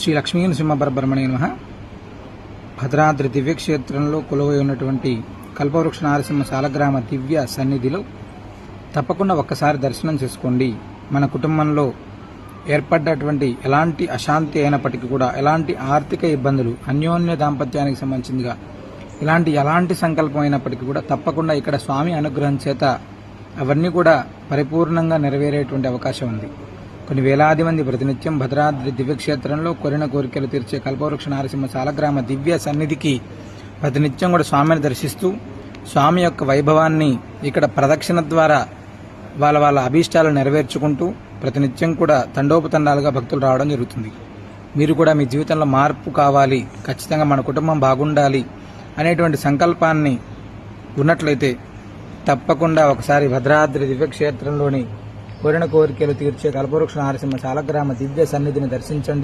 శ్రీ లక్ష్మీ నృసింహపరబ్రహ్మణే నమః. భద్రాద్రి దివ్యక్షేత్రంలో కొలువై ఉన్నటువంటి కల్పవృక్ష నారసింహ సాలగ్రామ దివ్య సన్నిధిలో తప్పకుండా ఒక్కసారి దర్శనం చేసుకోండి. మన కుటుంబంలో ఏర్పడ్డటువంటి ఎలాంటి అశాంతి అయినప్పటికీ కూడా, ఎలాంటి ఆర్థిక ఇబ్బందులు, అన్యోన్య దాంపత్యానికి సంబంధించిందిగా ఎలాంటి సంకల్పం అయినప్పటికీ కూడా తప్పకుండా ఇక్కడ స్వామి అనుగ్రహం చేత అవన్నీ కూడా పరిపూర్ణంగా నెరవేరేటువంటి అవకాశం ఉంది. కొన్ని వేలాది మంది ప్రతినిత్యం భద్రాద్రి దివ్యక్షేత్రంలో కోరిన కోరికలు తీర్చే కల్పవృక్ష నారసింహ సాలగ్రామ దివ్య సన్నిధికి ప్రతినిత్యం కూడా స్వామిని దర్శిస్తూ స్వామి యొక్క వైభవాన్ని ఇక్కడ ప్రదక్షిణ ద్వారా వాళ్ళ అభీష్టాలను నెరవేర్చుకుంటూ ప్రతినిత్యం కూడా తండోపతండాలుగా భక్తులు రావడం జరుగుతుంది. మీరు కూడా మీ జీవితంలో మార్పు కావాలి, ఖచ్చితంగా మన కుటుంబం బాగుండాలి అనేటువంటి సంకల్పాన్ని ఉన్నట్లయితే తప్పకుండా ఒకసారి భద్రాద్రి దివ్యక్షేత్రంలోని కోరిన కోరికలు తీర్చే కల్పవృక్ష నారసింహ సాలగ్రామ దివ్య సన్నిధిని దర్శించండి.